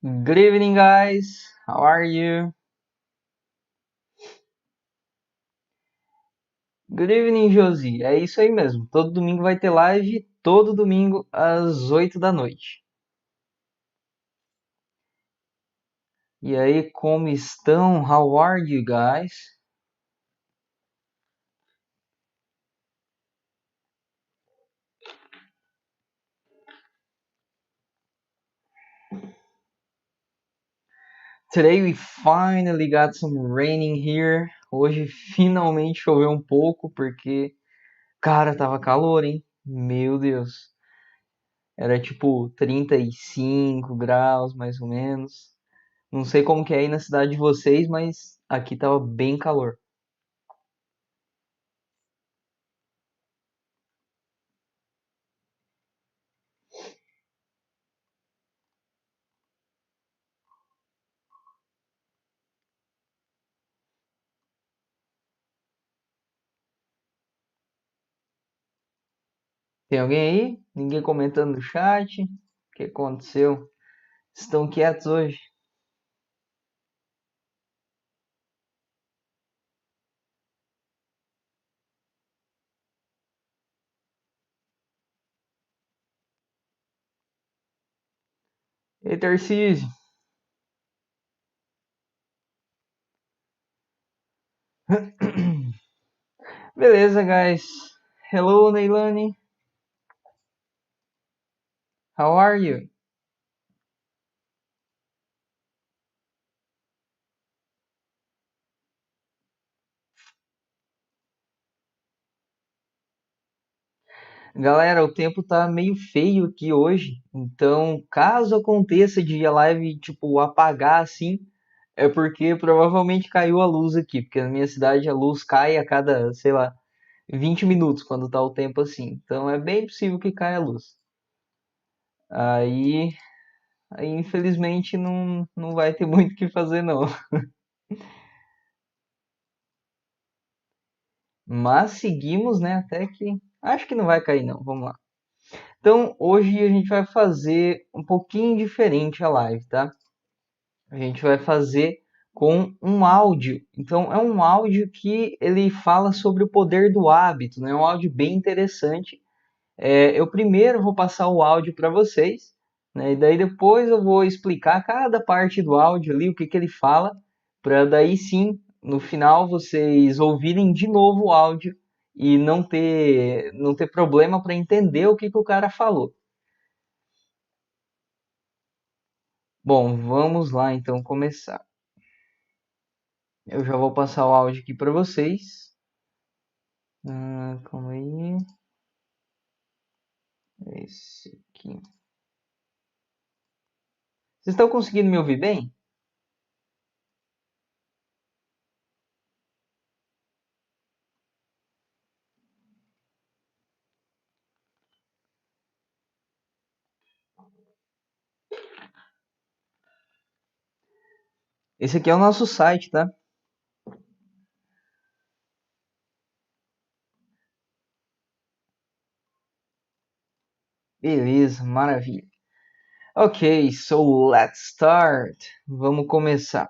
Good evening, guys. How are you? Good evening, Josi. É isso aí mesmo. Todo domingo vai ter live, todo domingo às 8 da noite. E aí, como estão? How are you, guys? Today we finally got some raining here. Hoje finalmente choveu um pouco porque, cara, tava calor, hein? Meu Deus. Era tipo 35 graus, mais ou menos. Não sei como que é aí na cidade de vocês, mas aqui tava bem calor. Tem alguém aí? Ninguém comentando no chat? O que aconteceu? Estão quietos hoje? Ei, Tarcísio. Beleza, guys. Hello, Neilani. How are you? Galera, o tempo tá meio feio aqui hoje, então caso aconteça de a live tipo apagar assim, é porque provavelmente caiu a luz aqui, porque na minha cidade a luz cai a cada, sei lá, 20 minutos quando tá o tempo assim. Então é bem possível que caia a luz. Aí, aí infelizmente não vai ter muito o que fazer não. Mas seguimos, né, até que acho que não vai cair não. Vamos lá. Então, hoje a gente vai fazer um pouquinho diferente a live, tá? A gente vai fazer com um áudio. Então, é um áudio que ele fala sobre o poder do hábito, né? É um áudio bem interessante. Eu primeiro vou passar o áudio para vocês, né? E daí depois eu vou explicar cada parte do áudio ali, o que que ele fala, para daí sim, no final, vocês ouvirem de novo o áudio e não ter problema para entender o que que o cara falou. Bom, vamos lá então começar. Eu já vou passar o áudio aqui para vocês. Calma aí. Esse aqui. Vocês estão conseguindo me ouvir bem? Esse aqui é o nosso site, tá? Beleza, maravilha. Ok, so let's start. Vamos começar.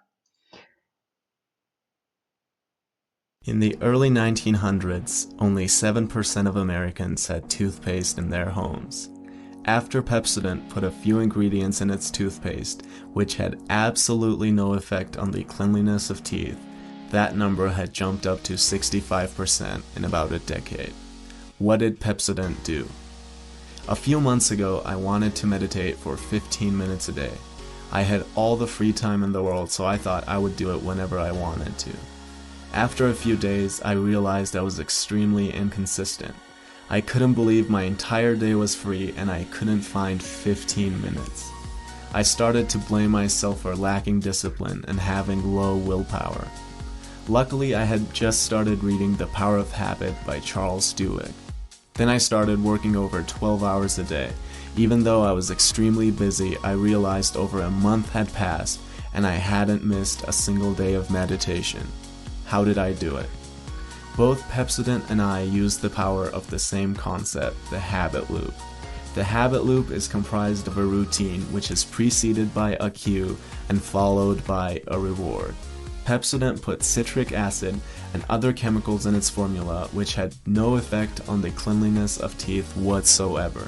In the early 1900s, only 7% of Americans had toothpaste in their homes. After Pepsodent put a few ingredients in its toothpaste, which had absolutely no effect on the cleanliness of teeth, that number had jumped up to 65% in about a decade. What did Pepsodent do? A few months ago, I wanted to meditate for 15 minutes a day. I had all the free time in the world, so I thought I would do it whenever I wanted to. After a few days, I realized I was extremely inconsistent. I couldn't believe my entire day was free and I couldn't find 15 minutes. I started to blame myself for lacking discipline and having low willpower. Luckily, I had just started reading The Power of Habit by Charles Duhigg. Then I started working over 12 hours a day. Even though I was extremely busy, I realized over a month had passed and I hadn't missed a single day of meditation. How did I do it? Both Pepsodent and I used the power of the same concept, the habit loop. The habit loop is comprised of a routine which is preceded by a cue and followed by a reward. Pepsodent put citric acid and other chemicals in its formula which had no effect on the cleanliness of teeth whatsoever.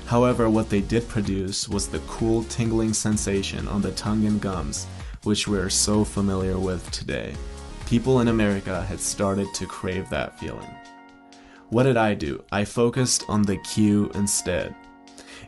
However, what they did produce was the cool tingling sensation on the tongue and gums, which we're so familiar with today. People in America had started to crave that feeling. What did I do? I focused on the cue instead.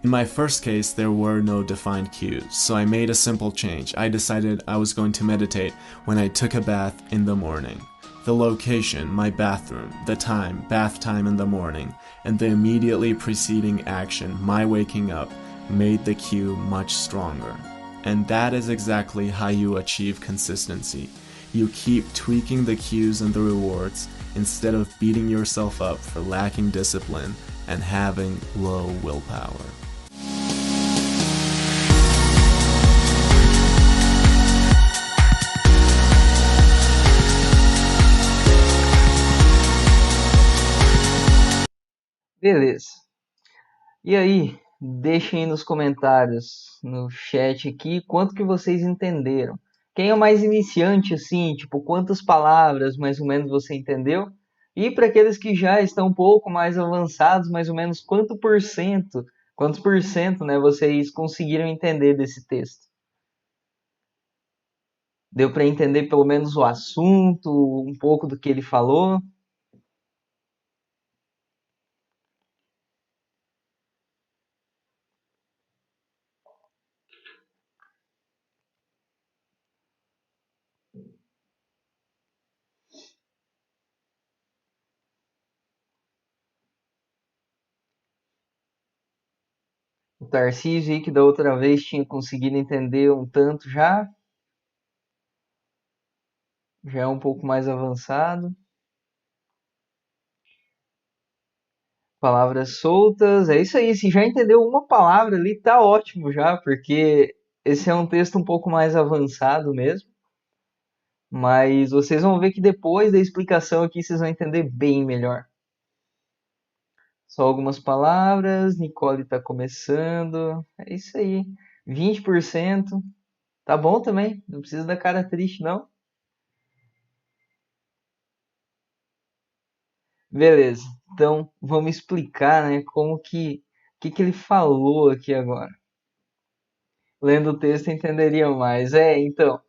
In my first case, there were no defined cues, so I made a simple change. I decided I was going to meditate when I took a bath in the morning. The location, my bathroom, the time, bath time in the morning, and the immediately preceding action, my waking up, made the cue much stronger. And that is exactly how you achieve consistency. You keep tweaking the cues and the rewards instead of beating yourself up for lacking discipline and having low willpower. Beleza. E aí, deixem aí nos comentários, no chat aqui, quanto que vocês entenderam. Quem é mais iniciante, assim, tipo, quantas palavras mais ou menos você entendeu? E para aqueles que já estão um pouco mais avançados, mais ou menos quantos por cento, né, vocês conseguiram entender desse texto? Deu para entender pelo menos o assunto, um pouco do que ele falou? O Tarcísio aí, que da outra vez tinha conseguido entender um tanto já é um pouco mais avançado. Palavras soltas, é isso aí. Se já entendeu uma palavra ali, tá ótimo já, porque esse é um texto um pouco mais avançado mesmo. Mas vocês vão ver que depois da explicação aqui vocês vão entender bem melhor. Só algumas palavras, Nicole está começando. É isso aí. 20%. Tá bom também, não precisa da cara triste não. Beleza. Então, vamos explicar, né, como que ele falou aqui agora. Lendo o texto entenderia mais. Então,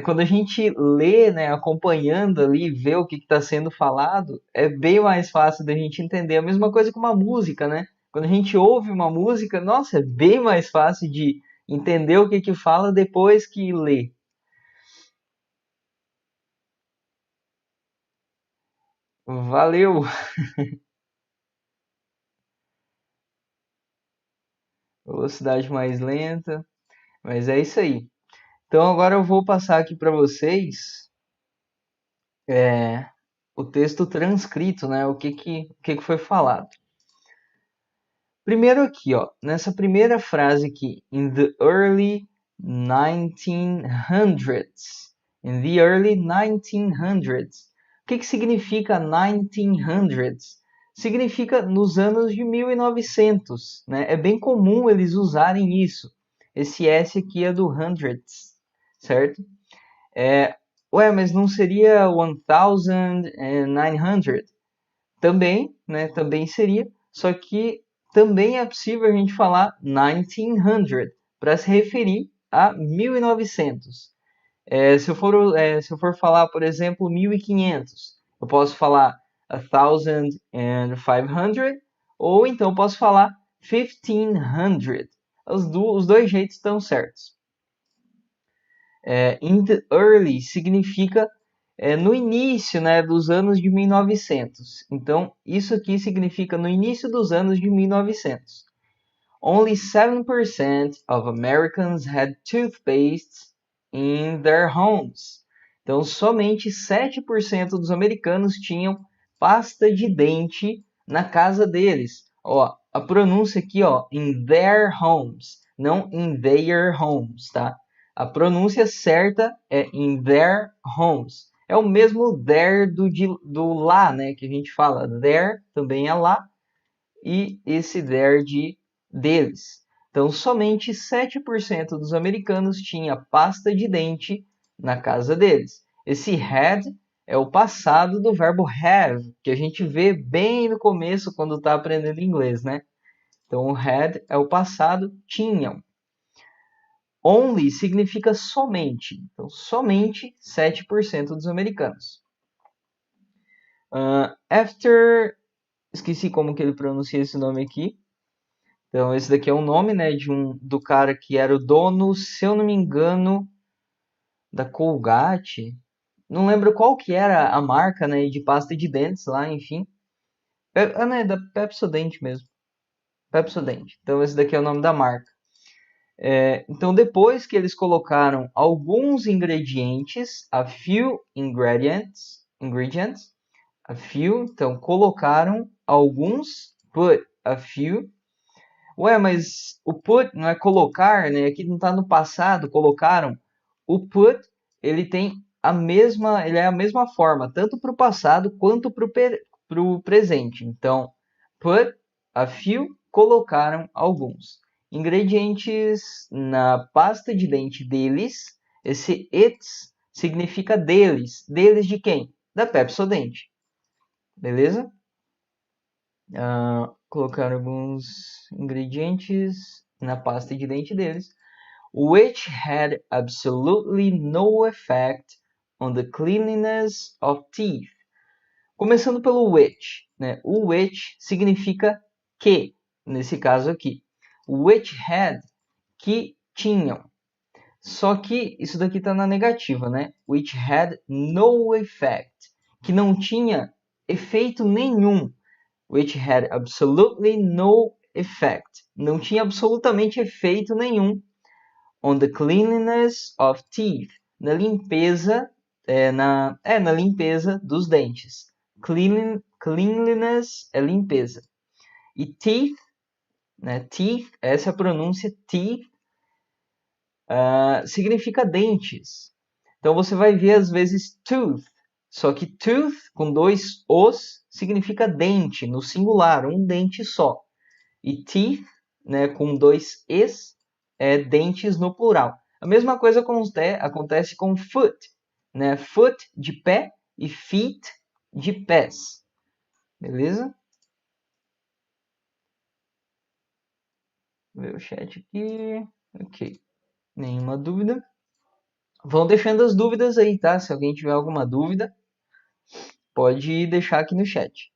quando a gente lê, né, acompanhando ali, vê o que está sendo falado, é bem mais fácil da gente entender. A mesma coisa com uma música, né? Quando a gente ouve uma música, nossa, é bem mais fácil de entender o que fala depois que lê. Valeu! Velocidade mais lenta. Mas é isso aí. Então agora eu vou passar aqui para vocês o texto transcrito, né? O que foi falado. Primeiro aqui, ó, nessa primeira frase aqui, in the early 1900s. In the early 1900s. O que significa 1900s? Significa nos anos de 1900, né? É bem comum eles usarem isso. Esse S aqui é do hundreds, certo? Mas não seria 1900? Também, né? Também seria, só que também é possível a gente falar 1900 para se referir a 1900. Se eu for falar, por exemplo, 1500, eu posso falar 1500 ou então eu posso falar 1500. Os dois jeitos estão certos. In the early significa no início, né, dos anos de 1900. Então, isso aqui significa no início dos anos de 1900. Only 7% of Americans had toothpaste in their homes. Então, somente 7% dos americanos tinham pasta de dente na casa deles. Ó, a pronúncia aqui, ó, in their homes, não in their homes, tá? A pronúncia certa é in their homes. É o mesmo there do lá, né? Que a gente fala. There também é lá. e esse there de deles. Então, somente 7% dos americanos tinha pasta de dente na casa deles. Esse had é o passado do verbo have, que a gente vê bem no começo quando está aprendendo inglês, né? Então, o had é o passado, tinham. Only significa somente. Então, somente 7% dos americanos. After, esqueci como que ele pronuncia esse nome aqui. Então, esse daqui é o nome, né, do cara que era o dono, se eu não me engano, da Colgate. Não lembro qual que era a marca, né, de pasta de dentes lá, enfim. Não, é da Pepsodent mesmo. Pepsodent. Então, esse daqui é o nome da marca. Então, depois que eles colocaram alguns ingredientes, a few ingredients, a few, então colocaram alguns, put a few. Ué, mas o put não é colocar, né? Aqui não está no passado, colocaram. O put, ele é a mesma forma, tanto para o passado quanto para o presente. Então, put a few, colocaram alguns ingredientes na pasta de dente deles. Esse it's significa deles. Deles de quem? Da Pepsodent. Beleza? Colocaram alguns ingredientes na pasta de dente deles, which had absolutely no effect on the cleanliness of teeth. Começando pelo which, né? O which significa que, nesse caso aqui. Which had, que tinham. Só que isso daqui está na negativa, né? Which had no effect, que não tinha efeito nenhum. Which had absolutely no effect. Não tinha absolutamente efeito nenhum on the cleanliness of teeth. Na limpeza, na limpeza dos dentes. Cleanliness é limpeza. E teeth, né? Teeth, essa é a pronúncia teeth, significa dentes. Então você vai ver às vezes tooth. Só que tooth, com dois os, significa dente, no singular, um dente só. E teeth, né, com dois es, é dentes no plural. A mesma coisa acontece com foot. Né? Foot de pé e feet de pés. Beleza? Vou ver o chat aqui. Ok. Nenhuma dúvida. Vão deixando as dúvidas aí, tá? Se alguém tiver alguma dúvida, pode deixar aqui no chat.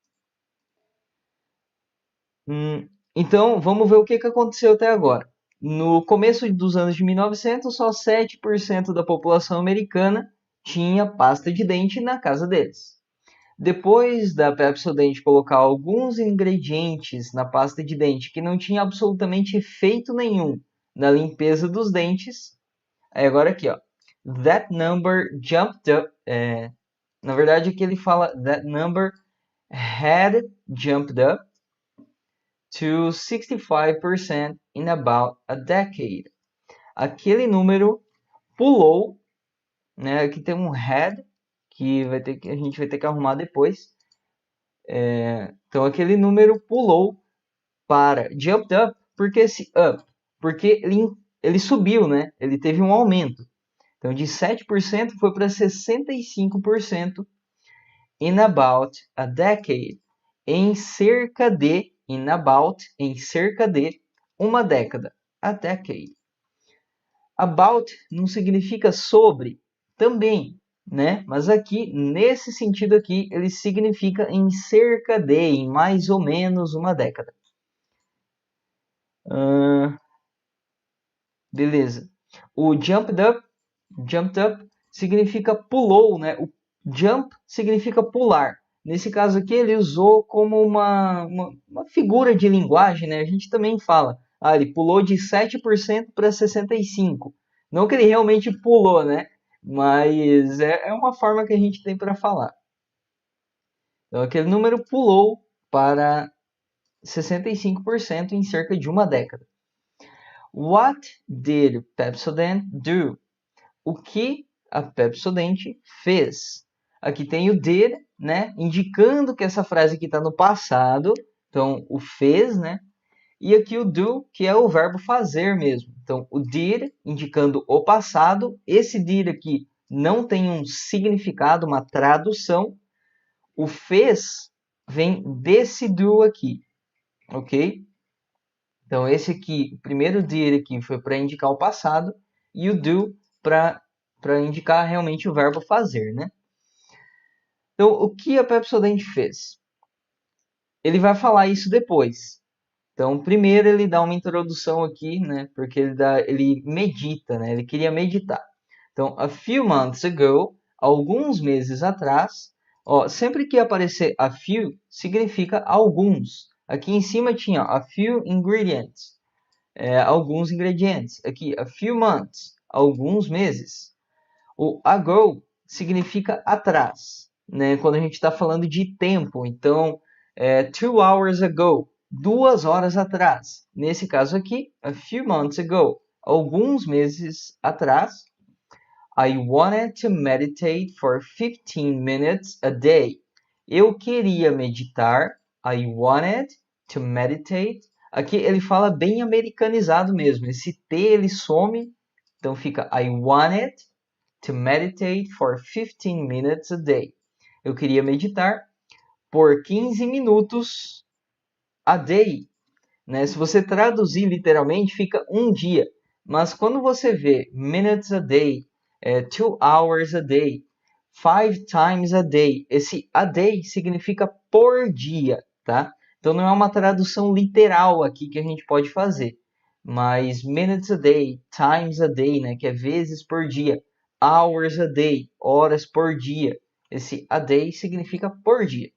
Então, vamos ver o que aconteceu até agora. No começo dos anos de 1900, só 7% da população americana tinha pasta de dente na casa deles. Depois da Pepsodent colocar alguns ingredientes na pasta de dente que não tinha absolutamente efeito nenhum na limpeza dos dentes, aí agora aqui, ó, that number jumped up. Na verdade, aqui ele fala that number had jumped up to 65% in about a decade. Aquele número pulou, né? Aqui tem um had que a gente vai ter que arrumar depois. Então aquele número pulou para jumped up, porque esse up, porque ele subiu, né? Ele teve um aumento. Então de 7% foi para 65% in about a decade, em cerca de uma década, a decade. About não significa sobre, também, né? Mas aqui, nesse sentido aqui, ele significa em cerca de, em mais ou menos uma década. Beleza. O jumped up significa pulou, né? O jump significa pular. Nesse caso aqui, ele usou como uma figura de linguagem, né? A gente também fala, ele pulou de 7% para 65%. Não que ele realmente pulou, né? Mas é uma forma que a gente tem para falar. Então, aquele número pulou para 65% em cerca de uma década. What did Pepsodent do? O que a Pepsodent fez? Aqui tem o did, né? Indicando que essa frase aqui está no passado, Então, o fez, né? E aqui o do, que é o verbo fazer mesmo. Então, o did, indicando o passado. Esse did aqui não tem um significado, uma tradução. O fez vem desse do aqui, ok? Então, esse aqui, o primeiro did aqui foi para indicar o passado. E o do para indicar realmente o verbo fazer, né? Então, o que a Pepsodent fez? Ele vai falar isso depois. Então, primeiro ele dá uma introdução aqui, né? Porque ele medita, né? Ele queria meditar. Então, a few months ago, alguns meses atrás, ó, sempre que aparecer a few, significa alguns. Aqui em cima tinha a few ingredients, alguns ingredientes. Aqui, a few months, alguns meses. O ago significa atrás, né? Quando a gente está falando de tempo. Então, 2 hours ago, 2 horas atrás. Nesse caso aqui, a few months ago, alguns meses atrás. I wanted to meditate for 15 minutes a day. Eu queria meditar. I wanted to meditate. Aqui ele fala bem americanizado mesmo. Esse T ele some. Então fica I wanted to meditate for 15 minutes a day. Eu queria meditar por 15 minutos a day. Né? Se você traduzir literalmente, fica um dia. Mas quando você vê minutes a day, 2 hours a day, 5 times a day, esse a day significa por dia, tá? Então não é uma tradução literal aqui que a gente pode fazer. Mas minutes a day, times a day, né? Que é vezes por dia. Hours a day, horas por dia. Esse a day significa por dia.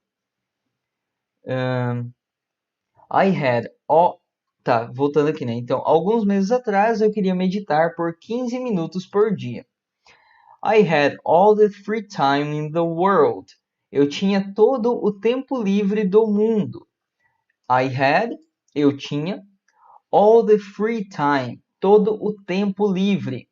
I had all... Tá, voltando aqui, né? Então, alguns meses atrás eu queria meditar por 15 minutos por dia. I had all the free time in the world. Eu tinha todo o tempo livre do mundo. I had, eu tinha, all the free time, todo o tempo livre.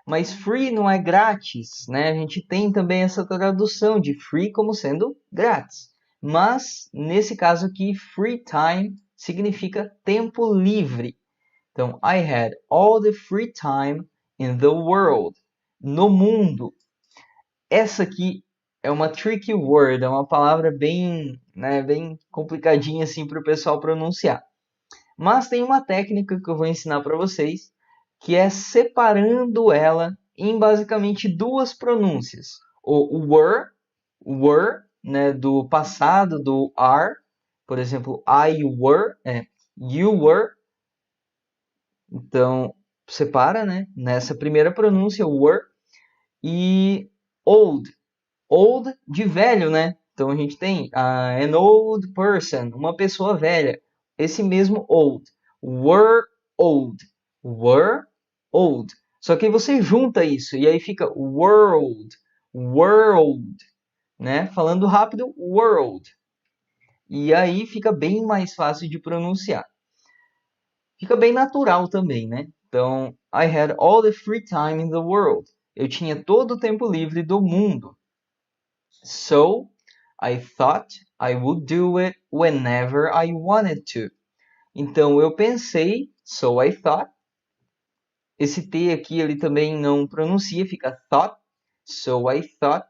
Mas free não é grátis, né? A gente tem também essa tradução de free como sendo grátis. Mas, nesse caso aqui, free time significa tempo livre. Então, I had all the free time in the world. No mundo. Essa aqui é uma tricky word, é uma palavra bem, né, bem complicadinha assim para o pessoal pronunciar. Mas tem uma técnica que eu vou ensinar para vocês, que é separando ela em basicamente duas pronúncias. O were, né, do passado, do are. Por exemplo, I were, you were. Então, separa, né, nessa primeira pronúncia, were. E old. Old de velho, né? Então a gente tem an old person, uma pessoa velha. Esse mesmo old. Were old. Were old. Só que aí você junta isso e aí fica world. World. Né? Falando rápido, world. E aí fica bem mais fácil de pronunciar. Fica bem natural também, né? Então, I had all the free time in the world. Eu tinha todo o tempo livre do mundo. So, I thought I would do it whenever I wanted to. Então, eu pensei, so I thought. Esse T aqui ele também não pronuncia, fica thought. So I thought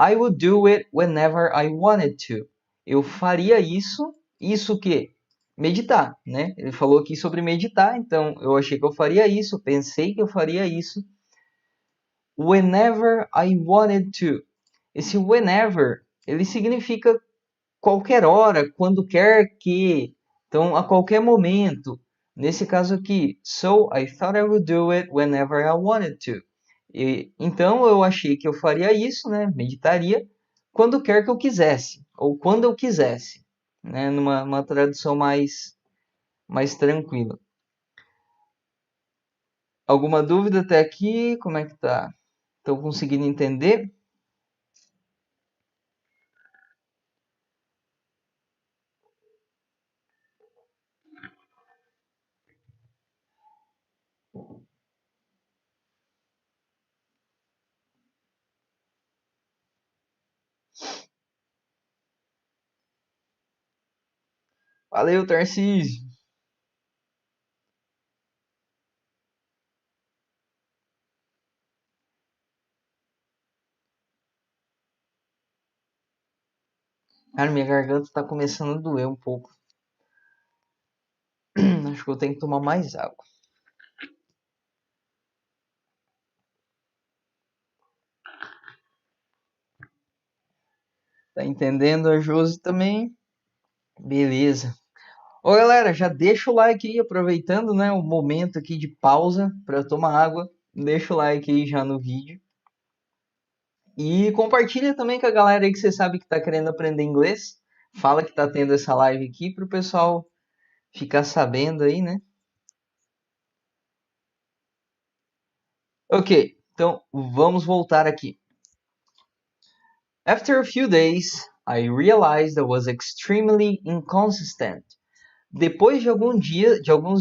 I would do it whenever I wanted to. Eu faria isso, isso o quê? Meditar, né? Ele falou aqui sobre meditar, então eu achei que eu faria isso, pensei que eu faria isso. Whenever I wanted to. Esse whenever, ele significa qualquer hora, quando quer que. Então, a qualquer momento. Nesse caso aqui, so I thought I would do it whenever I wanted to. Então, eu achei que eu faria isso, né? Meditaria quando quer que eu quisesse, ou quando eu quisesse, né? Numa tradução mais tranquila. Alguma dúvida até aqui? Como é que tá? Estão conseguindo entender? Valeu, Tarcísio. Cara, minha garganta tá começando a doer um pouco. Acho que eu tenho que tomar mais água. Tá entendendo a Josi também? Beleza. Ô galera, já deixa o like aí, aproveitando, né, o momento aqui de pausa para eu tomar água. Deixa o like aí já no vídeo. E compartilha também com a galera aí que você sabe que tá querendo aprender inglês. Fala que tá tendo essa live aqui pro pessoal ficar sabendo aí, né? Ok, então vamos voltar aqui. After a few days, I realized I was extremely inconsistent. Depois de alguns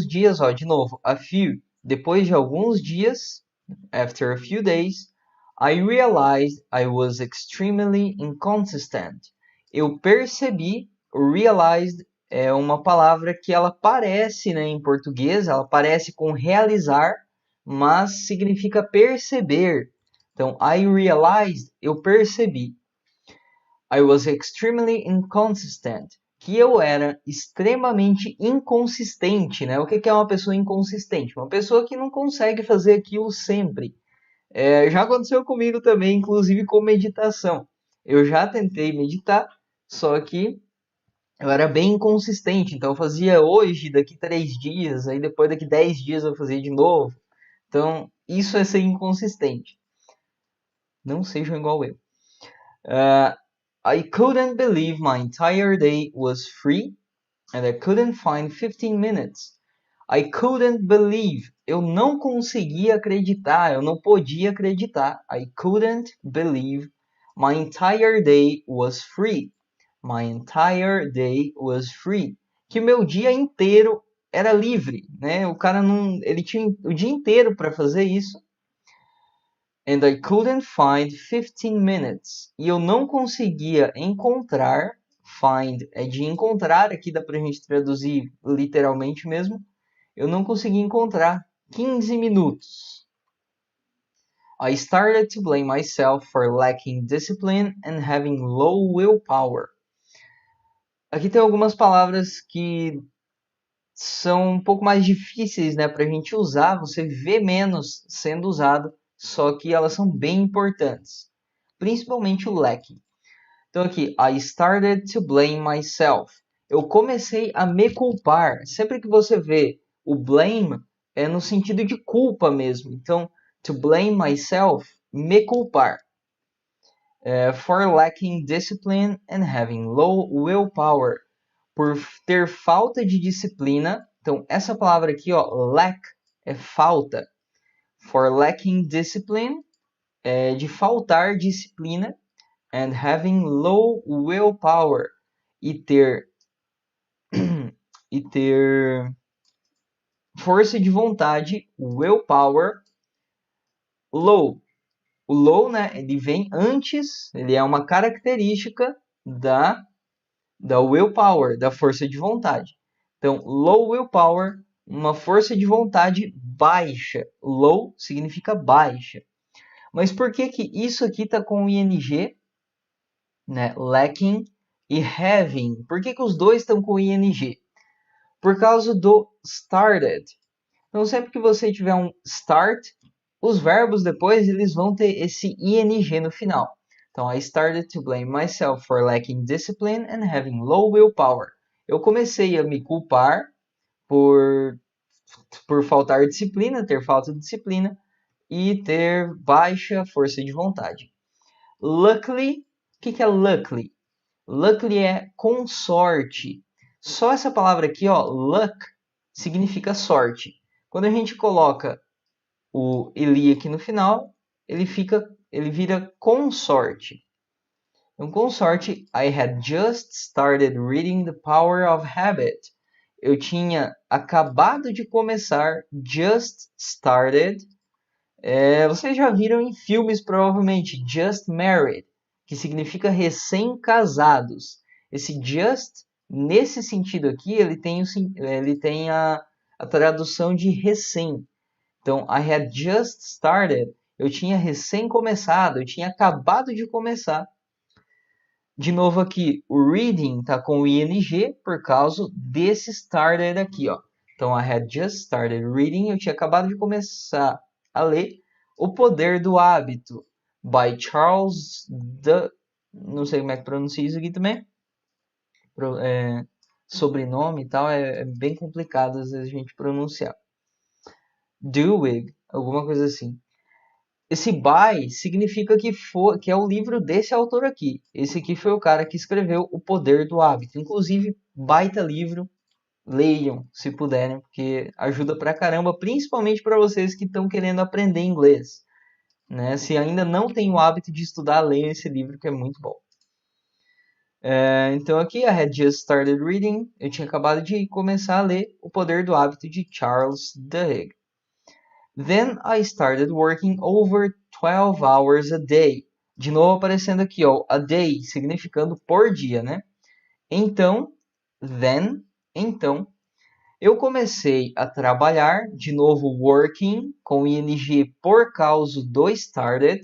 dias, ó, de novo, a few. Depois de alguns dias, after a few days, I realized I was extremely inconsistent. Eu percebi, realized é uma palavra que ela parece, né, em português, ela parece com realizar, mas significa perceber. Então, I realized, eu percebi. I was extremely inconsistent. Que eu era extremamente inconsistente, né? O que é uma pessoa inconsistente? Uma pessoa que não consegue fazer aquilo sempre. Já aconteceu comigo também, inclusive com meditação. Eu já tentei meditar, só que eu era bem inconsistente. Então eu fazia hoje, daqui 3 dias, aí depois daqui 10 dias eu fazia de novo. Então isso é ser inconsistente. Não sejam igual eu. I couldn't believe my entire day was free and I couldn't find 15 minutes. I couldn't believe. Eu não conseguia acreditar, eu não podia acreditar. I couldn't believe my entire day was free. My entire day was free. Que meu dia inteiro era livre, né? O cara não, ele tinha o dia inteiro para fazer isso. And I couldn't find 15 minutes. E eu não conseguia encontrar. Find é de encontrar, aqui dá pra gente traduzir literalmente mesmo. Eu não consegui encontrar 15 minutos. I started to blame myself for lacking discipline and having low willpower. Aqui tem algumas palavras que são um pouco mais difíceis, né, para a gente usar. Você vê menos sendo usado, só que elas são bem importantes. Principalmente o lacking. Então aqui, I started to blame myself. Eu comecei a me culpar. Sempre que você vê o blame, é no sentido de culpa mesmo. Então, to blame myself, me culpar. For lacking discipline and having low willpower. Por ter falta de disciplina. Então, essa palavra aqui, ó, lack, é falta. For lacking discipline, é de faltar disciplina. And having low willpower. E ter força de vontade, willpower, low. O low, né, ele vem antes, ele é uma característica da willpower, da força de vontade. Então, low willpower, uma força de vontade baixa. Low significa baixa. Mas por que que isso aqui está com ing, né, lacking e having? Por que que os dois estão com ing? Por causa do started. Então, sempre que você tiver um start, os verbos depois eles vão ter esse ing no final. Então, I started to blame myself for lacking discipline and having low willpower. Eu comecei a me culpar por faltar disciplina, ter falta de disciplina e ter baixa força de vontade. Luckily, o que é luckily? Luckily é com sorte. Só essa palavra aqui, ó, luck, significa sorte. Quando a gente coloca o Eli aqui no final, ele vira com sorte. Então, com sorte, I had just started reading The Power of Habit. Eu tinha acabado de começar, just started. Vocês já viram em filmes, provavelmente, Just Married, que significa recém-casados. Esse just Nesse sentido aqui, ele tem a tradução de recém. Então, I had just started. Eu tinha recém começado, eu tinha acabado de começar. De novo aqui, o reading está com o ing por causa desse started aqui, ó. Então, I had just started reading. Eu tinha acabado de começar a ler O Poder do Hábito, by Charles Não sei como é que pronuncia isso aqui também. Sobrenome e tal, é bem complicado às vezes a gente pronunciar. Duhigg, alguma coisa assim. Esse by significa que é o livro desse autor aqui. Esse aqui foi o cara que escreveu O Poder do Hábito. Inclusive, baita livro. Leiam, se puderem, porque ajuda pra caramba, principalmente para vocês que estão querendo aprender inglês. Né? Se ainda não tem o hábito de estudar, leiam esse livro que é muito bom. Então aqui, I had just started reading. Eu tinha acabado de começar a ler O Poder do Hábito de Charles Duhigg. Then I started working over 12 hours a day. De novo aparecendo aqui, ó, a day, significando por dia, né? Então, eu comecei a trabalhar, de novo working, com ing por causa do started.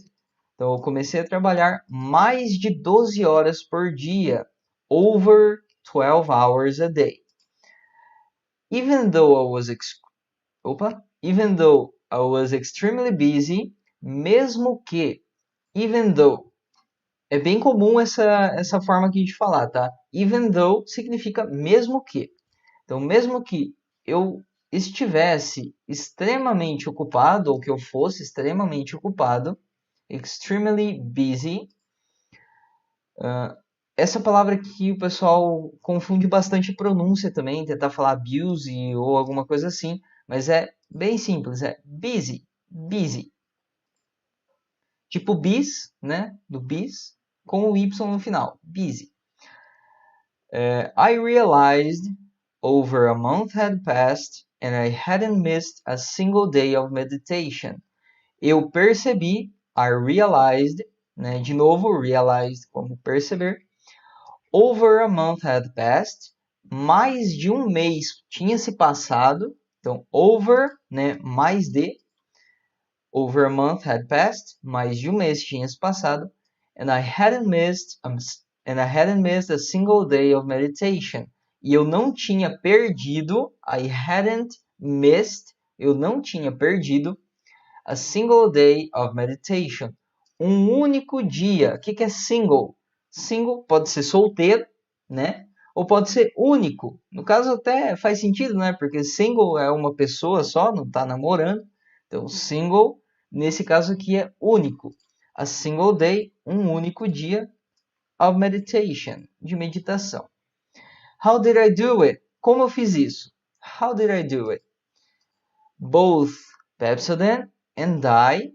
Então, eu comecei a trabalhar mais de 12 horas por dia, over 12 hours a day. Even though I was extremely busy, mesmo que, even though, é bem comum essa forma aqui de falar, tá? Even though significa mesmo que. Então, mesmo que eu estivesse extremamente ocupado, ou que eu fosse extremamente ocupado, extremely busy, essa palavra aqui o pessoal confunde bastante pronúncia também, tentar falar abuse ou alguma coisa assim, mas é bem simples, é busy, busy. Tipo bis, né? Do bis, com o Y no final, busy. I realized over a month had passed and I hadn't missed a single day of meditation. Eu percebi, I realized, né? De novo, realized como perceber. Over a month had passed. Mais de um mês tinha se passado. Então, over, né? Mais de. Over a month had passed. Mais de um mês tinha se passado. And I hadn't missed a single day of meditation. E eu não tinha perdido. I hadn't missed. Eu não tinha perdido a single day of meditation. Um único dia. O que é single? Single pode ser solteiro, né? Ou pode ser único. No caso até faz sentido, né? Porque single é uma pessoa só, não está namorando. Então single, nesse caso aqui, é único. A single day, um único dia of meditation, de meditação. How did I do it? Como eu fiz isso? How did I do it? Both Pepsodent and I.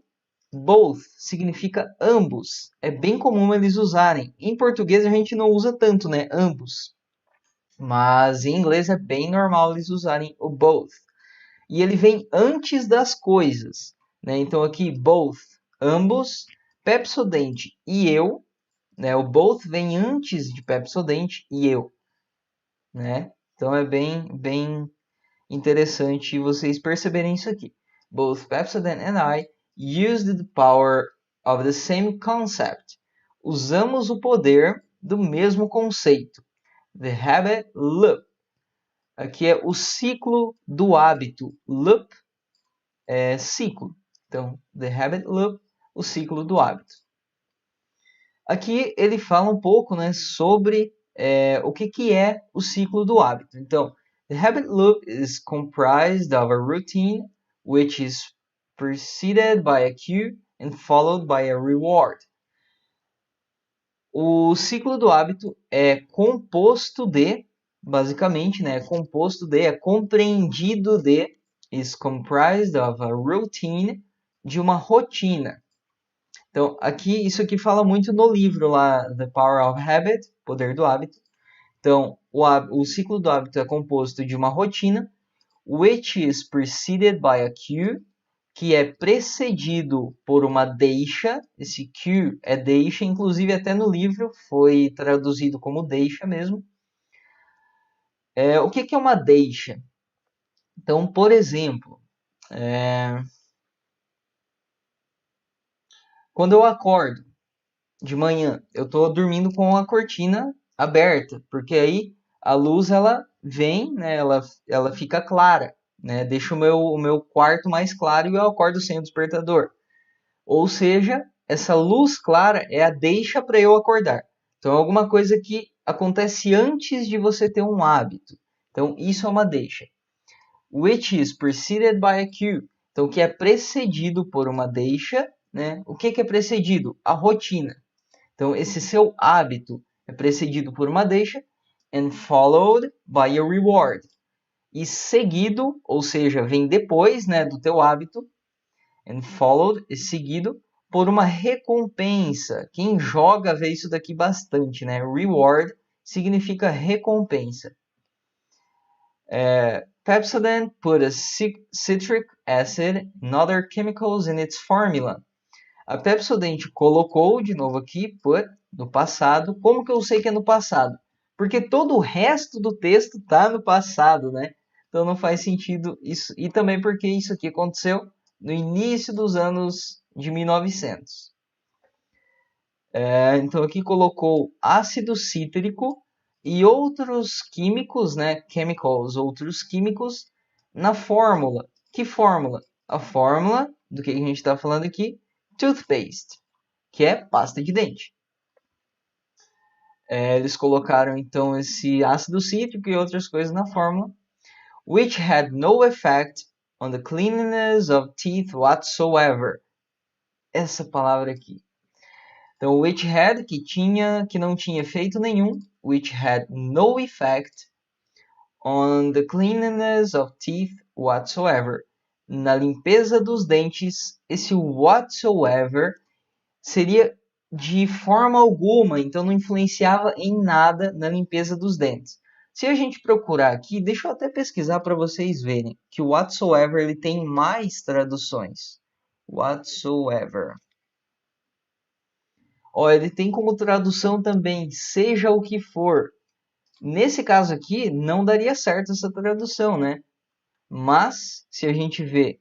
Both significa ambos. É bem comum eles usarem. Em português a gente não usa tanto, né? Ambos. Mas em inglês é bem normal eles usarem o both. E ele vem antes das coisas, né? Então aqui both, ambos, Pepsodent e eu, né? O both vem antes de Pepsodent e eu, né? Então é bem interessante vocês perceberem isso aqui. Both Pepsodent and I used the power of the same concept. Usamos o poder do mesmo conceito. The habit loop. Aqui é o ciclo do hábito. Loop é ciclo. Então, the habit loop, o ciclo do hábito. Aqui ele fala um pouco, né, sobre o que é o ciclo do hábito. Então, the habit loop is comprised of a routine which is preceded by a cue and followed by a reward. O ciclo do hábito é composto de, basicamente, né, é compreendido de, is comprised of a routine, de uma rotina. Então, isso aqui fala muito no livro lá, The Power of Habit, Poder do Hábito. Então, o ciclo do hábito é composto de uma rotina, which is preceded by a cue, que é precedido por uma deixa. Esse cue é deixa, inclusive até no livro foi traduzido como deixa mesmo. O que é uma deixa? Então, por exemplo, quando eu acordo de manhã, eu estou dormindo com a cortina aberta, porque aí a luz ela vem, né, ela fica clara, né, deixa o meu quarto mais claro e eu acordo sem o despertador. Ou seja, essa luz clara é a deixa para eu acordar. Então, é alguma coisa que acontece antes de você ter um hábito. Então, isso é uma deixa. Which is preceded by a cue. Então, que é precedido por uma deixa, né? O que é precedido? A rotina. Então, esse seu hábito é precedido por uma deixa and followed by a reward. E seguido, ou seja, vem depois, né, do teu hábito, and followed, e seguido por uma recompensa. Quem joga vê isso daqui bastante, né? Reward significa recompensa. Pepsodent put a citric acid and other chemicals in its formula. A Pepsodent colocou, de novo aqui, put, no passado. Como que eu sei que é no passado? Porque todo o resto do texto está no passado, né? Então não faz sentido isso. E também porque isso aqui aconteceu no início dos anos de 1900. Então aqui colocou ácido cítrico e outros químicos, né? Chemicals, outros químicos, na fórmula. Que fórmula? A fórmula do que a gente está falando aqui, toothpaste, que é pasta de dente. Eles colocaram então esse ácido cítrico e outras coisas na fórmula, which had no effect on the cleanliness of teeth whatsoever. Essa palavra aqui. Então, which had, que não tinha efeito nenhum, which had no effect on the cleanliness of teeth whatsoever. Na limpeza dos dentes, esse whatsoever seria de forma alguma, então não influenciava em nada na limpeza dos dentes. Se a gente procurar aqui, deixa eu até pesquisar para vocês verem que o whatsoever ele tem mais traduções. Whatsoever. Ele tem como tradução também, seja o que for. Nesse caso aqui, não daria certo essa tradução, né? Mas, se a gente vê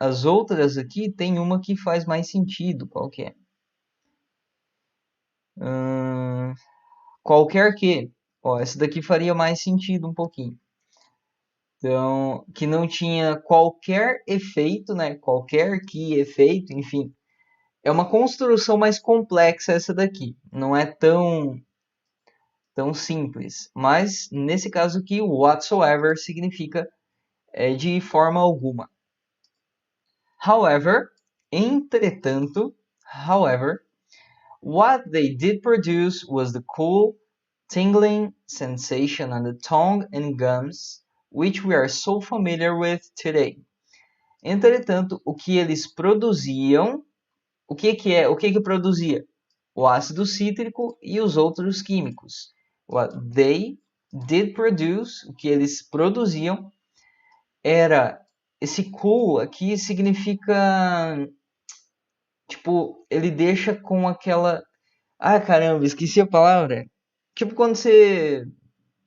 as outras aqui, tem uma que faz mais sentido. Qual que é? Qualquer que. Essa daqui faria mais sentido um pouquinho. Então, que não tinha qualquer efeito, né? Qualquer que efeito, enfim. É uma construção mais complexa essa daqui. Não é tão simples. Mas, nesse caso aqui, o whatsoever significa de forma alguma. However, entretanto, what they did produce was the cool, tingling sensation on the tongue and gums, which we are so familiar with today. Entretanto, o que eles produziam, o que produzia? O ácido cítrico e os outros químicos. What they did produce, o que eles produziam, era esse cool aqui significa tipo, ele deixa com aquela, caramba, esqueci a palavra. Tipo quando você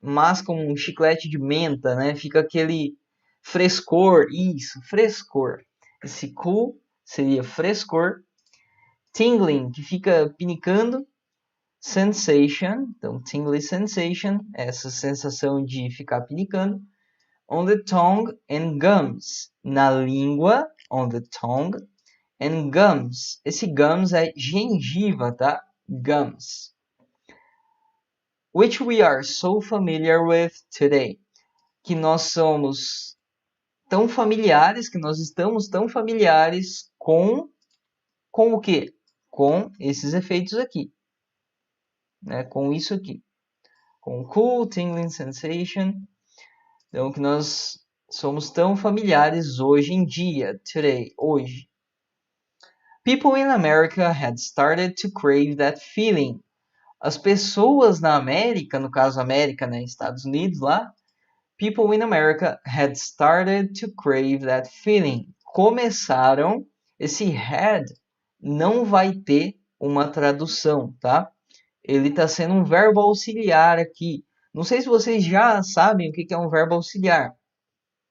masca um chiclete de menta, né? Fica aquele frescor, isso, frescor. Esse cool seria frescor. Tingling, que fica pinicando. Sensation, então tingly sensation, essa sensação de ficar pinicando. On the tongue and gums, na língua, on the tongue and gums. Esse gums é gengiva, tá? Gums. Which we are so familiar with today. Que nós somos tão familiares, que nós estamos tão familiares com o quê? Com esses efeitos aqui. Né? Com isso aqui. Com cool, tingling sensation. Então, que nós somos tão familiares hoje em dia, today, hoje. People in America had started to crave that feeling. As pessoas na América, no caso América, né, Estados Unidos lá, people in America had started to crave that feeling. Começaram, esse had não vai ter uma tradução, tá? Ele está sendo um verbo auxiliar aqui. Não sei se vocês já sabem o que é um verbo auxiliar,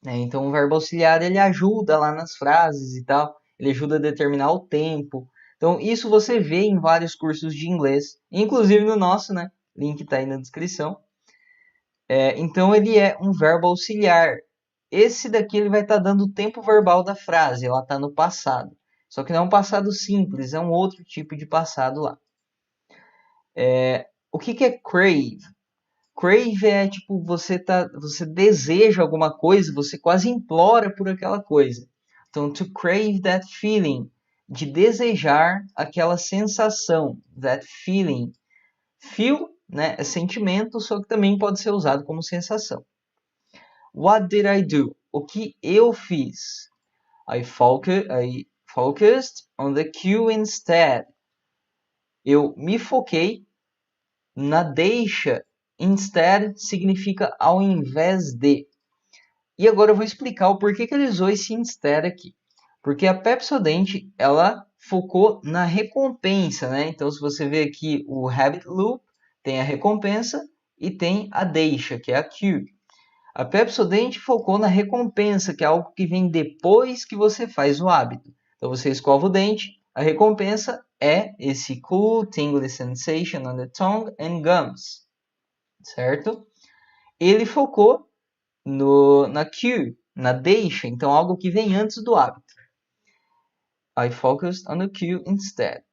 né? Então, o verbo auxiliar ele ajuda lá nas frases e tal, ele ajuda a determinar o tempo. Então, isso você vê em vários cursos de inglês, inclusive no nosso, né? Link está aí na descrição. Então, ele é um verbo auxiliar. Esse daqui ele vai estar dando o tempo verbal da frase, ela está no passado. Só que não é um passado simples, é um outro tipo de passado lá. O que é crave? Crave é tipo, você deseja alguma coisa, você quase implora por aquela coisa. Então, to crave that feeling, de desejar aquela sensação, that feeling. Feel, né, é sentimento, só que também pode ser usado como sensação. What did I do? O que eu fiz? I focused on the cue instead. Eu me foquei na deixa. Instead significa ao invés de. E agora eu vou explicar o porquê que ele usou esse instead aqui. Porque a Pepsodent, ela focou na recompensa, né? Então, se você vê aqui o habit loop, tem a recompensa e tem a deixa, que é a cue. A Pepsodent focou na recompensa, que é algo que vem depois que você faz o hábito. Então, você escova o dente, a recompensa é esse cool, tingly sensation on the tongue and gums, certo? Ele focou na cue, na deixa, então algo que vem antes do hábito. I focused on the cue instead.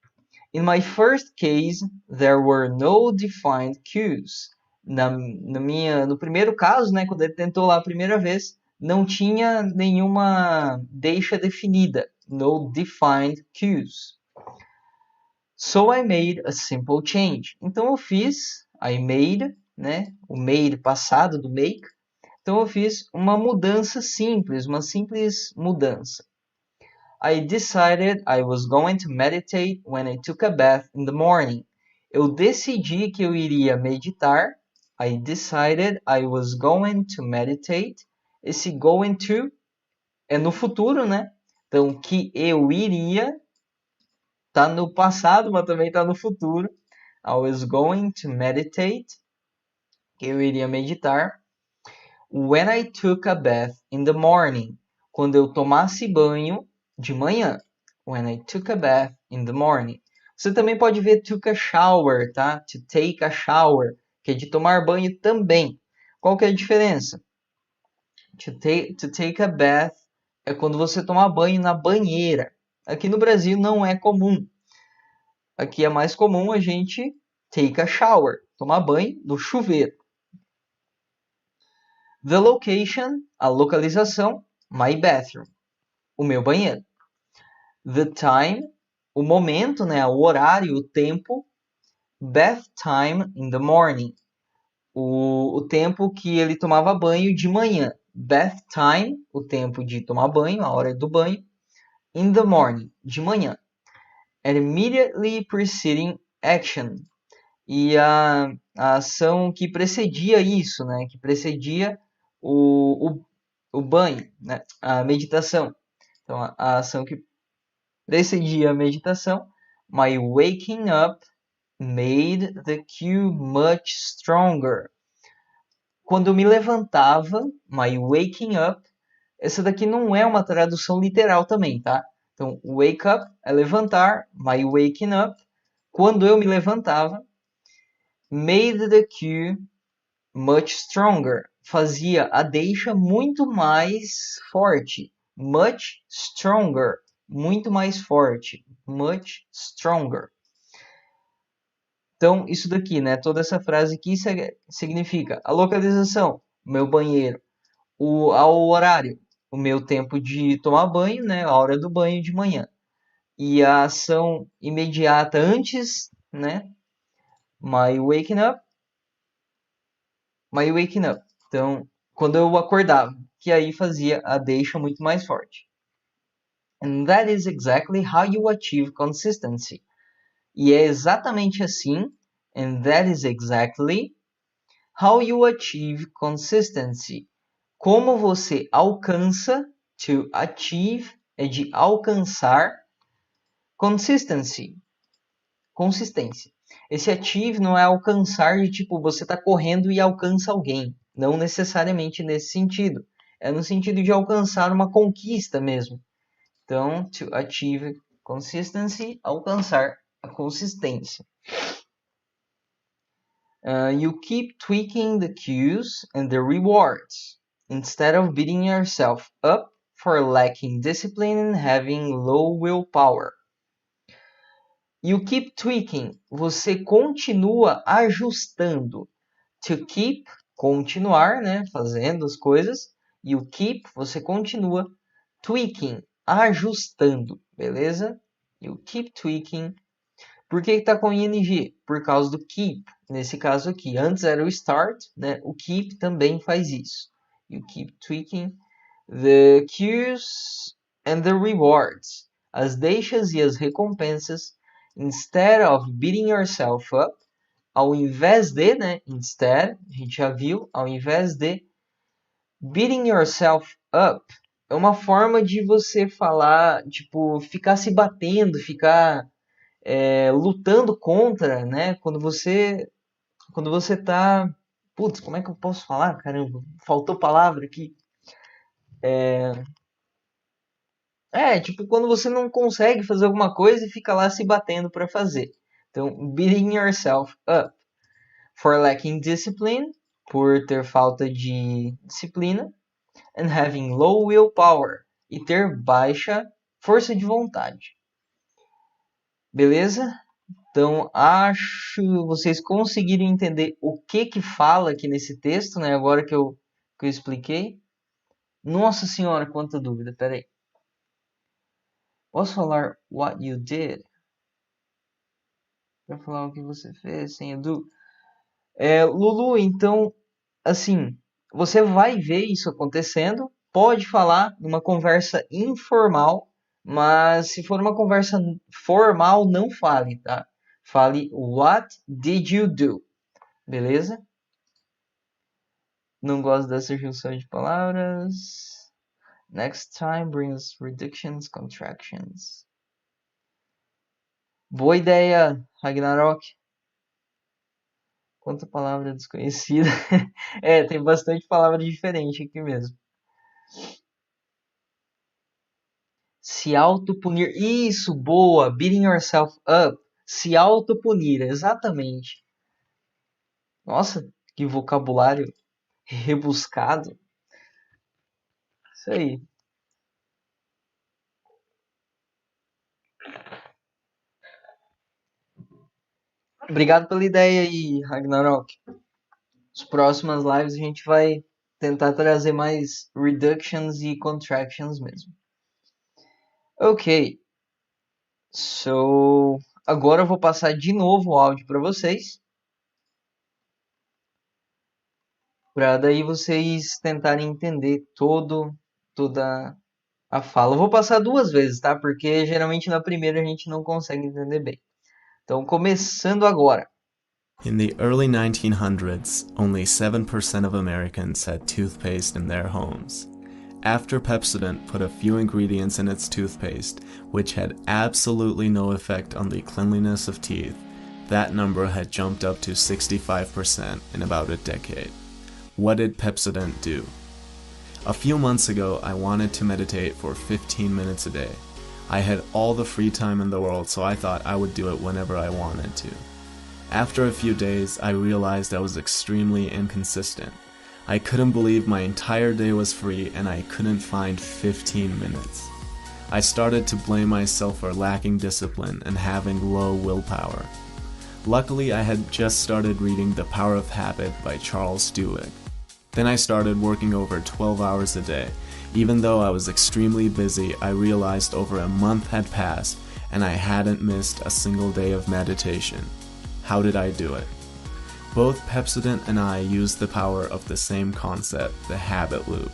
In my first case, there were no defined cues. No primeiro caso, né, quando ele tentou lá a primeira vez, não tinha nenhuma deixa definida. No defined cues. So I made a simple change. Então eu fiz, I made, né, o made passado do make. Então eu fiz uma mudança simples, uma simples mudança. I decided I was going to meditate when I took a bath in the morning. Eu decidi que eu iria meditar. I decided I was going to meditate. Esse going to é no futuro, né? Então, que eu iria tá no passado, mas também tá no futuro. I was going to meditate. Que eu iria meditar. When I took a bath in the morning. Quando eu tomasse banho de manhã. When I took a bath in the morning. Você também pode ver took a shower, tá? To take a shower, que é de tomar banho também. Qual que é a diferença? To take a bath é quando você toma banho na banheira. Aqui no Brasil não é comum. Aqui é mais comum a gente take a shower, tomar banho no chuveiro. The location, a localização, my bathroom, o meu banheiro. The time, o momento, né, o horário, o tempo. Bath time in the morning, o tempo que ele tomava banho de manhã. Bath time, o tempo de tomar banho, a hora do banho. In the morning, de manhã. Immediately preceding action. E a ação que precedia isso, né, que precedia o banho, né, a meditação. Então, a ação que precedia a meditação. My waking up made the cue much stronger. Quando eu me levantava, my waking up, essa daqui não é uma tradução literal também, tá? Então, wake up é levantar, my waking up, quando eu me levantava, made the cue much stronger, fazia a deixa muito mais forte, much stronger, muito mais forte, much stronger. Então, isso daqui, né? Toda essa frase aqui significa a localização, meu banheiro, ao horário, o meu tempo de tomar banho, né? A hora do banho de manhã. E a ação imediata antes, né? My waking up. My waking up. Então, quando eu acordava, que aí fazia a deixa muito mais forte. And that is exactly how you achieve consistency. E é exatamente assim, and that is exactly how you achieve consistency. Como você alcança, to achieve é de alcançar, consistency, consistência. Esse achieve não é alcançar de tipo, você está correndo e alcança alguém. Não necessariamente nesse sentido. É no sentido de alcançar uma conquista mesmo. Então, to achieve consistency, alcançar a consistência. You keep tweaking the cues and the rewards, instead of beating yourself up for lacking discipline and having low willpower. You keep tweaking, você continua ajustando. To keep, continuar, né, fazendo as coisas. You keep, você continua. Tweaking, ajustando, beleza? You keep tweaking. Por que está com ing? Por causa do keep. Nesse caso aqui, antes era o start, né? O keep também faz isso. You keep tweaking the cues and the rewards. As deixas e as recompensas. Instead of beating yourself up. Ao invés de, né? Instead, a gente já viu. Ao invés de beating yourself up. É uma forma de você falar, tipo, ficar se batendo, ficar lutando contra, né? Quando você tá... Putz, como é que eu posso falar? Caramba, faltou palavra aqui. Tipo, quando você não consegue fazer alguma coisa e fica lá se batendo para fazer. Então, beating yourself up. For lacking discipline, por ter falta de disciplina. And having low willpower, e ter baixa força de vontade. Beleza? Então, acho que vocês conseguiram entender o que fala aqui nesse texto, né? Agora que eu expliquei. Nossa senhora, quanta dúvida. Pera aí. Posso falar what you did? Para falar o que você fez sem Edu. Lulu, então, assim, você vai ver isso acontecendo. Pode falar numa conversa informal, mas se for uma conversa formal, não fale, tá? Fale what did you do? Beleza? Não gosto dessa junção de palavras. Next time brings reductions, contractions. Boa ideia, Ragnarok. Quanta palavra desconhecida. Tem bastante palavra diferente aqui mesmo. Se autopunir. Isso, boa. Beating yourself up. Se autopunir, exatamente. Nossa, que vocabulário rebuscado. Isso aí. Obrigado pela ideia aí, Ragnarok. As próximas lives a gente vai tentar trazer mais reductions e contractions mesmo. Ok. So, agora eu vou passar de novo o áudio para vocês. Para daí vocês tentarem entender toda a fala. Eu vou passar 2 vezes, tá? Porque geralmente na primeira a gente não consegue entender bem. Então, começando agora. In the early 1900s, only 7% of Americans had toothpaste in their homes. After Pepsodent put a few ingredients in its toothpaste, which had absolutely no effect on the cleanliness of teeth, that number had jumped up to 65% in about a decade. What did Pepsodent do? A few months ago, I wanted to meditate for 15 minutes a day. I had all the free time in the world, so I thought I would do it whenever I wanted to. After a few days, I realized I was extremely inconsistent. I couldn't believe my entire day was free and I couldn't find 15 minutes. I started to blame myself for lacking discipline and having low willpower. Luckily, I had just started reading The Power of Habit by Charles Duhigg. Then I started working over 12 hours a day. Even though I was extremely busy, I realized over a month had passed and I hadn't missed a single day of meditation. How did I do it? Both Pepsodent and I use the power of the same concept, the habit loop.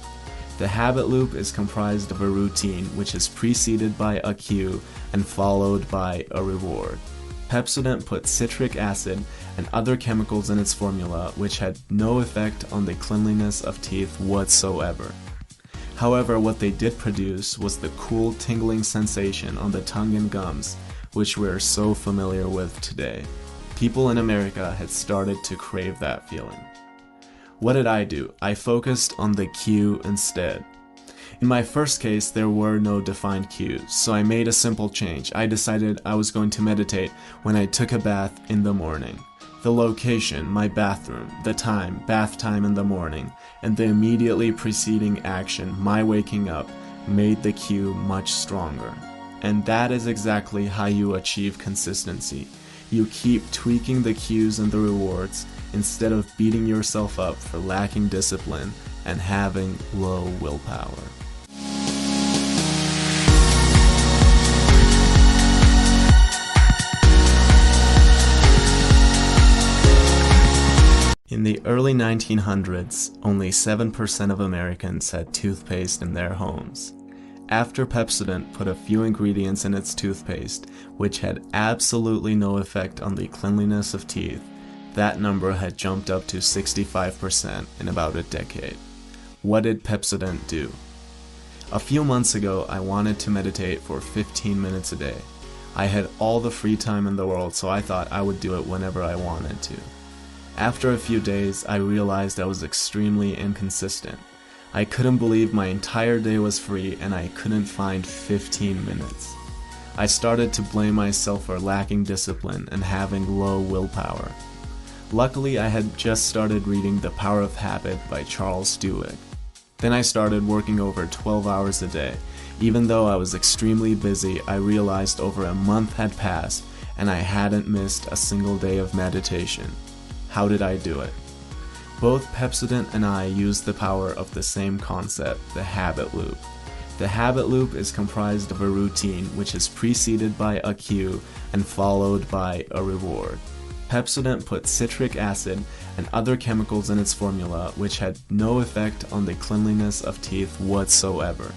The habit loop is comprised of a routine which is preceded by a cue and followed by a reward. Pepsodent put citric acid and other chemicals in its formula which had no effect on the cleanliness of teeth whatsoever. However, what they did produce was the cool tingling sensation on the tongue and gums, which we're so familiar with today. People in America had started to crave that feeling. What did I do? I focused on the cue instead. In my first case, there were no defined cues, so I made a simple change. I decided I was going to meditate when I took a bath in the morning. The location, my bathroom, the time, bath time in the morning, and the immediately preceding action, my waking up, made the cue much stronger. And that is exactly how you achieve consistency. You keep tweaking the cues and the rewards instead of beating yourself up for lacking discipline and having low willpower. In the early 1900s, only 7% of Americans had toothpaste in their homes. After Pepsodent put a few ingredients in its toothpaste, which had absolutely no effect on the cleanliness of teeth, that number had jumped up to 65% in about a decade. What did Pepsodent do? A few months ago, I wanted to meditate for 15 minutes a day. I had all the free time in the world, so I thought I would do it whenever I wanted to. After a few days, I realized I was extremely inconsistent. I couldn't believe my entire day was free and I couldn't find 15 minutes. I started to blame myself for lacking discipline and having low willpower. Luckily, I had just started reading The Power of Habit by Charles Duhigg. Then I started working over 12 hours a day. Even though I was extremely busy, I realized over a month had passed and I hadn't missed a single day of meditation. How did I do it? Both Pepsodent and I use the power of the same concept, the habit loop. The habit loop is comprised of a routine which is preceded by a cue and followed by a reward. Pepsodent put citric acid and other chemicals in its formula which had no effect on the cleanliness of teeth whatsoever.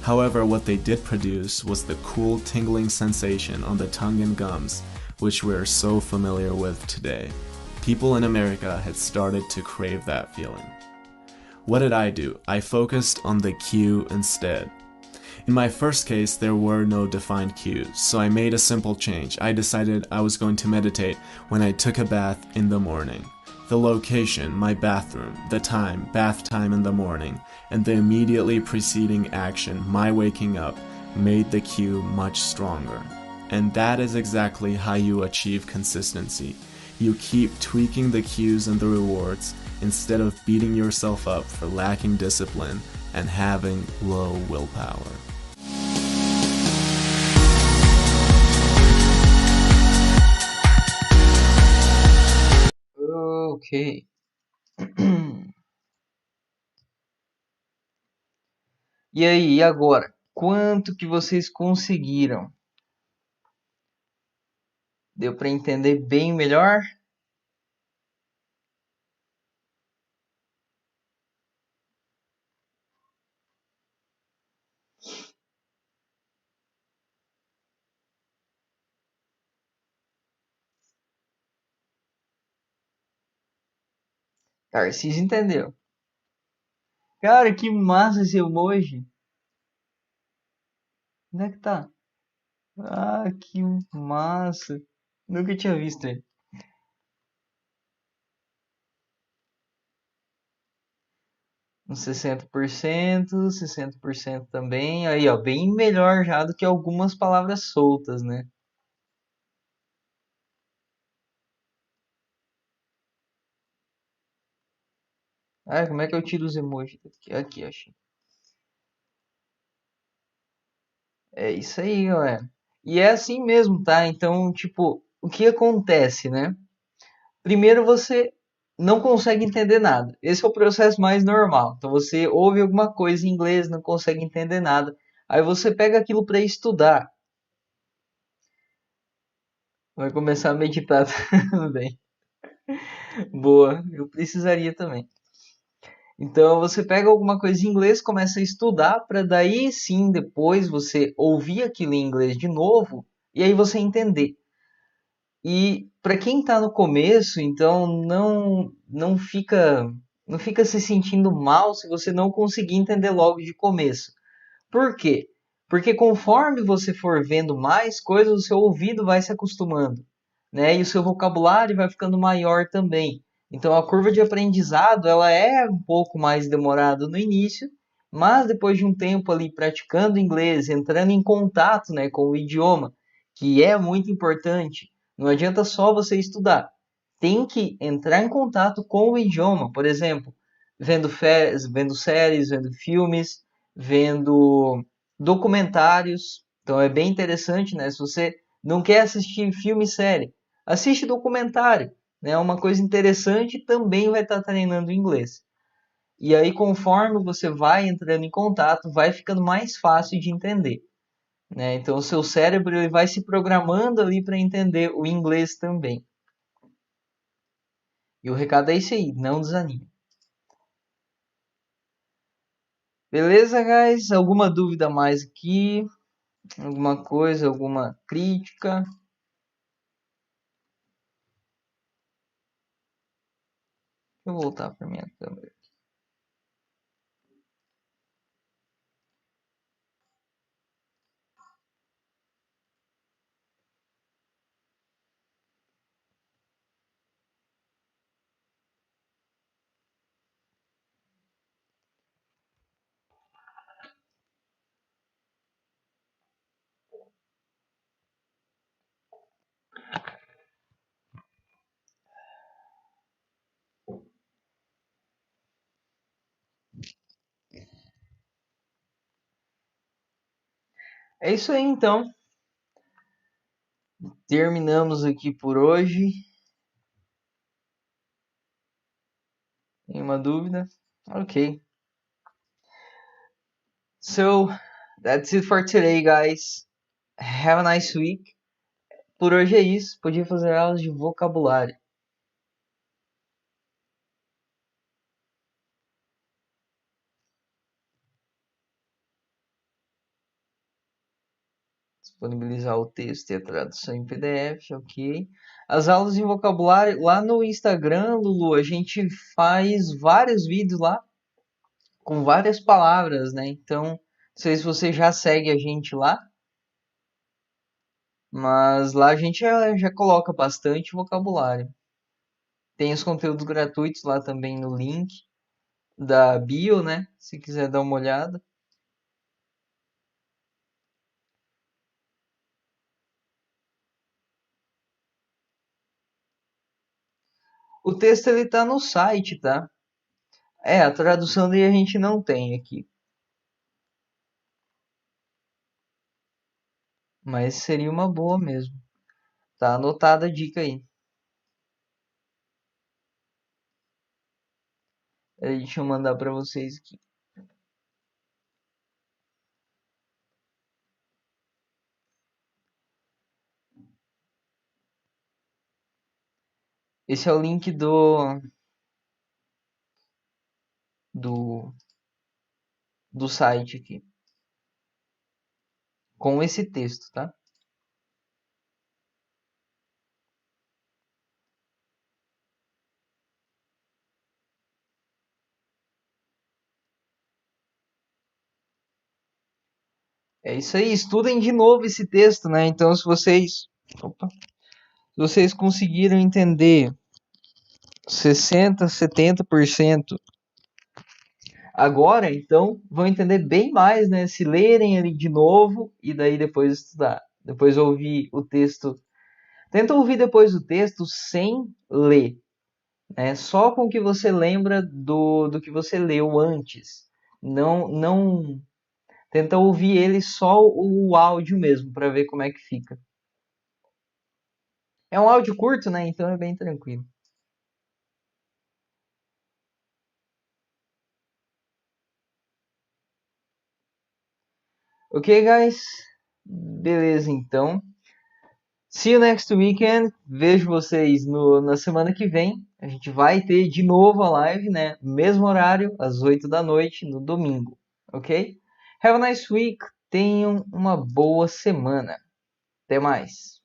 However, what they did produce was the cool tingling sensation on the tongue and gums, which we're so familiar with today. People in America had started to crave that feeling. What did I do? I focused on the cue instead. In my first case, there were no defined cues, so I made a simple change. I decided I was going to meditate when I took a bath in the morning. The location, my bathroom, the time, bath time in the morning, and the immediately preceding action, my waking up, made the cue much stronger. And that is exactly how you achieve consistency. You keep tweaking the cues and the rewards instead of beating yourself up for lacking discipline and having low willpower. Ok. E aí, e agora? Quanto que vocês conseguiram? Deu para entender bem melhor? Tarcísio entendeu. Cara, que massa esse emoji. Onde é que tá? Ah, que massa. Nunca tinha visto ele. Uns 60% também. Aí, ó, bem melhor já do que algumas palavras soltas, né? Ah, como é que eu tiro os emojis? Aqui, achei. É isso aí, galera. E é assim mesmo, tá? Então, tipo, o que acontece, né? Primeiro você não consegue entender nada. Esse é o processo mais normal. Então você ouve alguma coisa em inglês, não consegue entender nada. Aí você pega aquilo para estudar. Vai começar a meditar também. Boa, eu precisaria também. Então você pega alguma coisa em inglês, começa a estudar para daí sim depois você ouvir aquilo em inglês de novo e aí você entender. E para quem está no começo, então não fica se sentindo mal se você não conseguir entender logo de começo. Por quê? Porque conforme você for vendo mais coisas, o seu ouvido vai se acostumando. né? E o seu vocabulário vai ficando maior também. Então a curva de aprendizado ela é um pouco mais demorada no início, mas depois de um tempo ali praticando inglês, entrando em contato, né, com o idioma, que é muito importante. Não adianta só você estudar. Tem que entrar em contato com o idioma, por exemplo, vendo séries, vendo filmes, vendo documentários. Então é bem interessante, né? Se você não quer assistir filme e série, assiste documentário, né? Uma coisa interessante também vai estar treinando inglês. E aí, conforme você vai entrando em contato, vai ficando mais fácil de entender, né? Então, o seu cérebro ele vai se programando ali para entender o inglês também. E o recado é esse aí, não desanime. Beleza, guys? Alguma dúvida mais aqui? Alguma coisa, alguma crítica? Deixa eu voltar para minha câmera. É isso aí, então. Terminamos aqui por hoje. Nenhuma dúvida? Ok. So, that's it for today, guys. Have a nice week. Por hoje é isso. Podia fazer aulas de vocabulário. Disponibilizar o texto e a tradução em PDF, ok. As aulas de vocabulário lá no Instagram, Lulu, a gente faz vários vídeos lá com várias palavras, né? Então, não sei se você já segue a gente lá, mas lá a gente já coloca bastante vocabulário. Tem os conteúdos gratuitos lá também no link da bio, né? Se quiser dar uma olhada. O texto ele tá no site, tá? É, a tradução daí a gente não tem aqui. Mas seria uma boa mesmo. Tá anotada a dica aí. Deixa eu mandar para vocês aqui. Esse é o link do, do site aqui. Com esse texto, tá? É isso aí. Estudem de novo esse texto, né? Então, se vocês conseguiram entender 60, 70% agora, então vão entender bem mais, né? Se lerem ele de novo e daí depois estudar. Depois ouvir o texto. Tenta ouvir depois o texto sem ler, né? Só com o que você lembra do que você leu antes. Não tenta ouvir ele só o áudio mesmo para ver como é que fica. É um áudio curto, né? Então é bem tranquilo. Ok, guys? Beleza, então. See you next weekend. Vejo vocês na semana que vem. A gente vai ter de novo a live, né? Mesmo horário, às 8 da noite, no domingo. Ok? Have a nice week. Tenham uma boa semana. Até mais.